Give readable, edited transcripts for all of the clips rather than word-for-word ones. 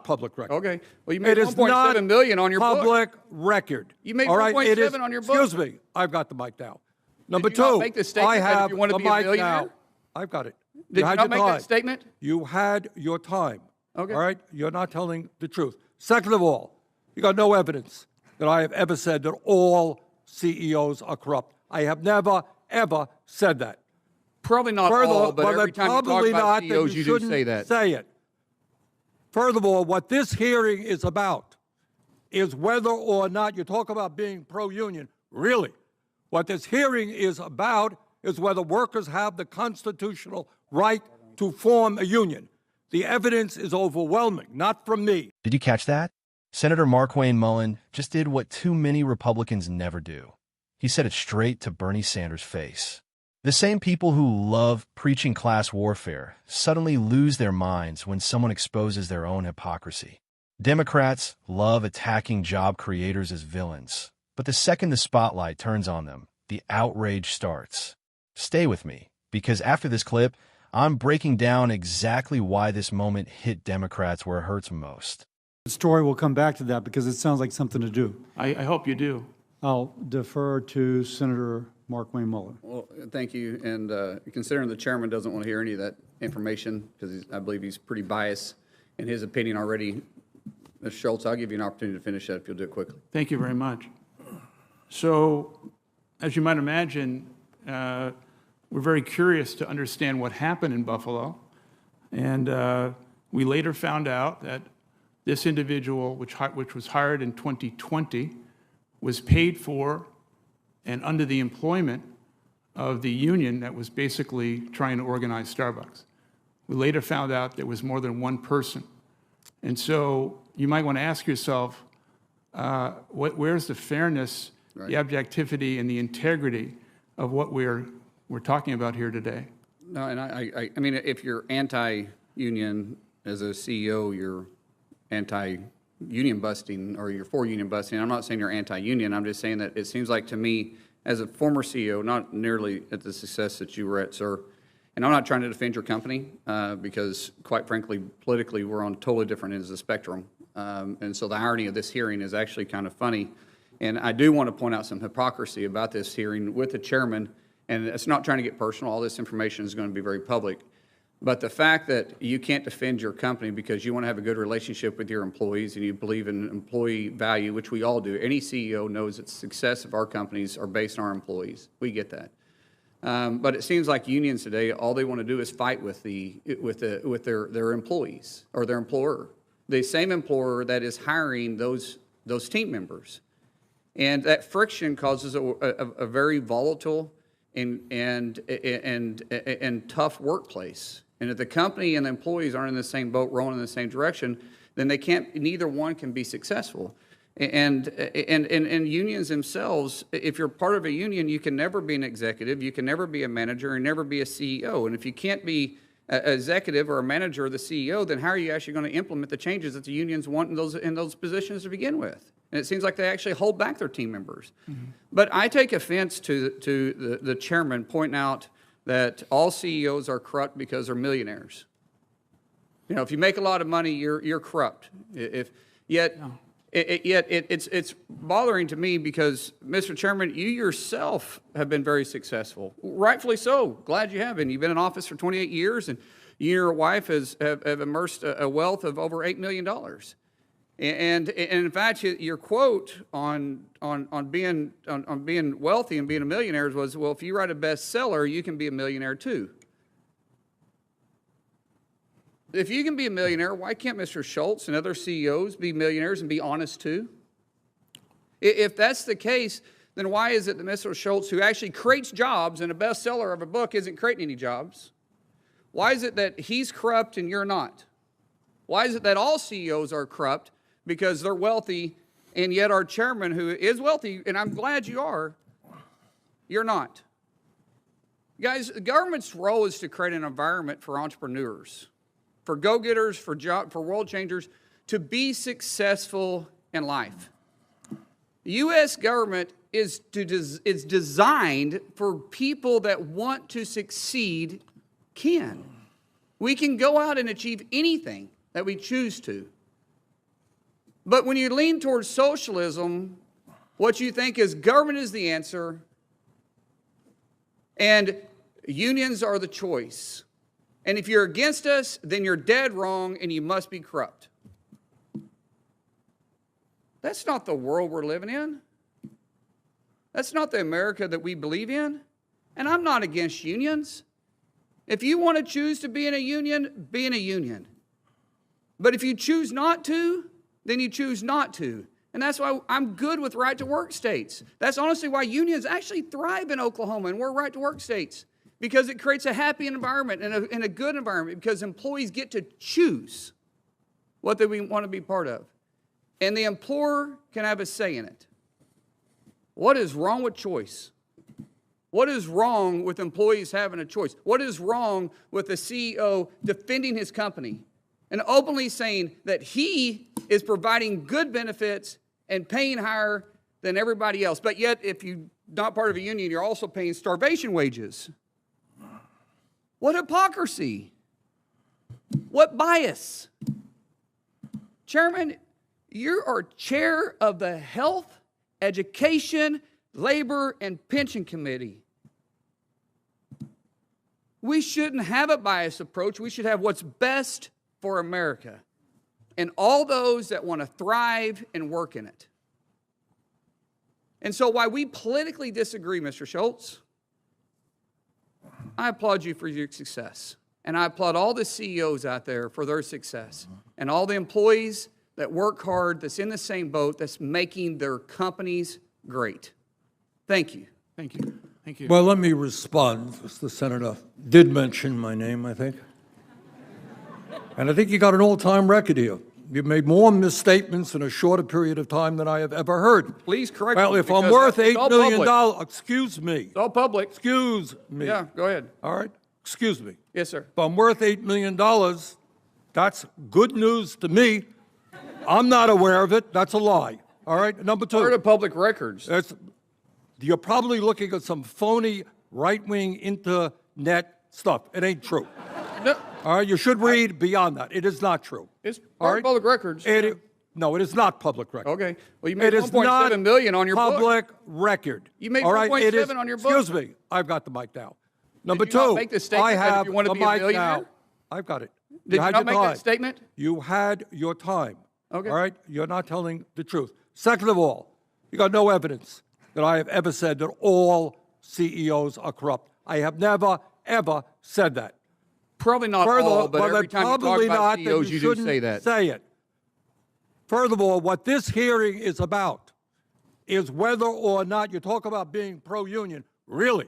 public record. Okay. Well, you made It is $1.7 million on your book. public record. You made All right? It is- $1.7 on your book. Excuse me. I've got the mic now. Number Did you not two, make the statement I that if have you want to the be a mic millionaire? now. I've got it. Did you had not your make time. that statement? You had your time. Okay. All right? You're not telling the truth. Second of all, you got no evidence that I have ever said that all CEOs are corrupt. I have never, ever said that. Probably not all, but every time you talk probably about not CEOs, that you you do shouldn't say that. say it. Furthermore, what this hearing is about is whether or not you talk about being pro-union. Really, what this hearing is about is whether workers have the constitutional right to form a union. The evidence is overwhelming, not from me. Did you catch that? Senator Markwayne Mullin just did what too many Republicans never do. He said it straight to Bernie Sanders' face. The same people who love preaching class warfare suddenly lose their minds when someone exposes their own hypocrisy. Democrats love attacking job creators as villains, but the second the spotlight turns on them, the outrage starts. Stay with me, because after this clip, I'm breaking down exactly why this moment hit Democrats where it hurts most. The story will come back to that because it sounds like something to do. I hope you do. I'll defer to Senator Markwayne Mullin. Well, thank you. And considering the chairman doesn't want to hear any of that information because I believe he's pretty biased in his opinion already, Mr. Schultz, I'll give you an opportunity to finish that if you'll do it quickly. Thank you very much. So, as you might imagine, we're very curious to understand what happened in Buffalo. And we later found out that this individual, which was hired in 2020, was paid for and under the employment of the union that was basically trying to organize Starbucks. We later found out there was more than one person. And so you might want to ask yourself, where's the fairness, Right. the objectivity, and the integrity of what we're talking about here today? No, and I mean, if you're anti-union as a CEO, you're anti-union busting or you're for union busting. I'm not saying you're anti-union. I'm just saying that it seems like to me, as a former CEO, not nearly at the success that you were at, sir, and I'm not trying to defend your company because, quite frankly, politically, we're on totally different ends of the spectrum. And so the irony of this hearing is actually kind of funny. And I do want to point out some hypocrisy about this hearing with the chairman. And it's not trying to get personal. All this information is going to be very public. But the fact that you can't defend your company because you want to have a good relationship with your employees and you believe in employee value, which we all do. Any CEO knows that the success of our companies are based on our employees. We get that. But it seems like unions today, all they want to do is fight with their employees or their employer, the same employer that is hiring those team members. And that friction causes a very volatile and tough workplace. And if the company and the employees aren't in the same boat, rowing in the same direction, then neither one can be successful. And unions themselves, if you're part of a union, you can never be an executive, you can never be a manager, and never be a CEO. And if you can't be an executive or a manager or the CEO, then how are you actually going to implement the changes that the unions want in those positions to begin with? And it seems like they actually hold back their team members. Mm-hmm. But I take offense to the chairman pointing out that all CEOs are corrupt because they're millionaires. You know, if you make a lot of money, you're corrupt. Yet it's bothering to me because, Mr. Chairman, you yourself have been very successful. Rightfully so. Glad you have been. You've been in office for 28 years, and you and your wife have immersed a wealth of over $8 million. And in fact, your quote on being wealthy and being a millionaire was, well, if you write a bestseller, you can be a millionaire too. If you can be a millionaire, why can't Mr. Schultz and other CEOs be millionaires and be honest too? If that's the case, then why is it that Mr. Schultz, who actually creates jobs and a bestseller of a book, isn't creating any jobs? Why is it that he's corrupt and you're not? Why is it that all CEOs are corrupt because they're wealthy, and yet our chairman, who is wealthy, and I'm glad you are, you're not? Guys, the government's role is to create an environment for entrepreneurs, for go-getters, for world changers, to be successful in life. The U.S. government is designed for people that want to succeed can. We can go out and achieve anything that we choose to. But when you lean towards socialism, what you think is government is the answer and unions are the choice. And if you're against us, then you're dead wrong and you must be corrupt. That's not the world we're living in. That's not the America that we believe in. And I'm not against unions. If you want to choose to be in a union, be in a union. But if you choose not to, then you choose not to. And that's why I'm good with right-to-work states. That's honestly why unions actually thrive in Oklahoma, and we're right-to-work states, because it creates a happy environment and a good environment, because employees get to choose what they want to be part of. And the employer can have a say in it. What is wrong with choice? What is wrong with employees having a choice? What is wrong with the CEO defending his company and openly saying that he is providing good benefits and paying higher than everybody else? But yet, if you're not part of a union, you're also paying starvation wages. What hypocrisy? What bias? Chairman, you are chair of the Health, Education, Labor, and Pension Committee. We shouldn't have a biased approach. We should have what's best for America and all those that want to thrive and work in it. And so while we politically disagree, Mr. Schultz, I applaud you for your success. And I applaud all the CEOs out there for their success and all the employees that work hard, that's in the same boat, that's making their companies great. Thank you. Thank you. Thank you. Well, let me respond. The senator did mention my name, I think. And I think you got an all-time record here. You've made more misstatements in a shorter period of time than I have ever heard. Please correct Well, me, if I'm because worth it's all $8 million, public. excuse me. It's all public. Excuse me. Yeah, go ahead. All right? Excuse me. Yes, sir. If I'm worth $8 million, that's good news to me. I'm not aware of it. That's a lie. All right? Number two. Part of public records. You're probably looking at some phony right-wing internet stuff. It ain't true. No, All right? You should read beyond that. It is not true. it's All part right? of public records. No, it is not public record. Okay. Well, you made It is not $1.7 million on your book. public record. You made All right? It is- 1.7 on your book. Excuse me. I've got the mic now. Number you not two, make the statement I that if have you want to the be a mic millionaire? now. I've got it. Did you had not your make time. that statement? You had your time. Okay. All right? You're not telling the truth. Second of all, you got no evidence that I have ever said that all CEOs are corrupt. I have never, ever said that. Probably not all, but well, every time you talk probably about not, then CEOs, you do shouldn't say that. Say it. Furthermore, what this hearing is about is whether or not you talk about being pro-union. Really,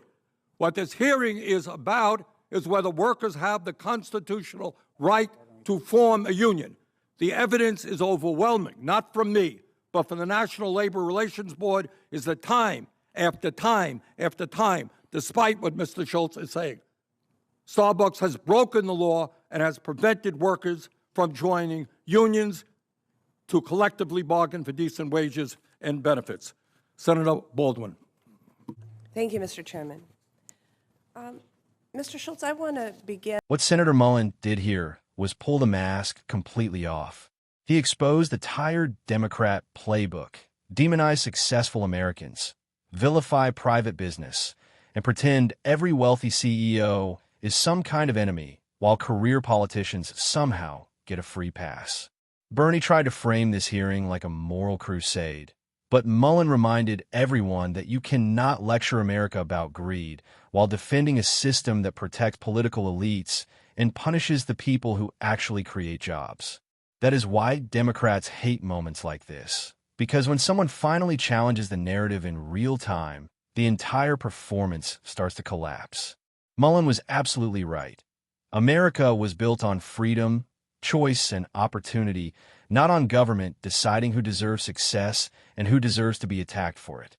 what this hearing is about is whether workers have the constitutional right to form a union. The evidence is overwhelming, not from me, but from the National Labor Relations Board, is that time after time after time, despite what Mr. Schultz is saying, Starbucks has broken the law and has prevented workers from joining unions to collectively bargain for decent wages and benefits. Senator Baldwin. Thank you, Mr. Chairman. Mr. Schultz, I want to begin. What Senator Mullin did here was pull the mask completely off. He exposed the tired Democrat playbook, demonize successful Americans, vilify private business, and pretend every wealthy CEO is some kind of enemy, while career politicians somehow get a free pass. Bernie tried to frame this hearing like a moral crusade, but Mullin reminded everyone that you cannot lecture America about greed while defending a system that protects political elites and punishes the people who actually create jobs. That is why Democrats hate moments like this, because when someone finally challenges the narrative in real time, the entire performance starts to collapse. Mullin was absolutely right. America was built on freedom, choice, and opportunity, not on government deciding who deserves success and who deserves to be attacked for it.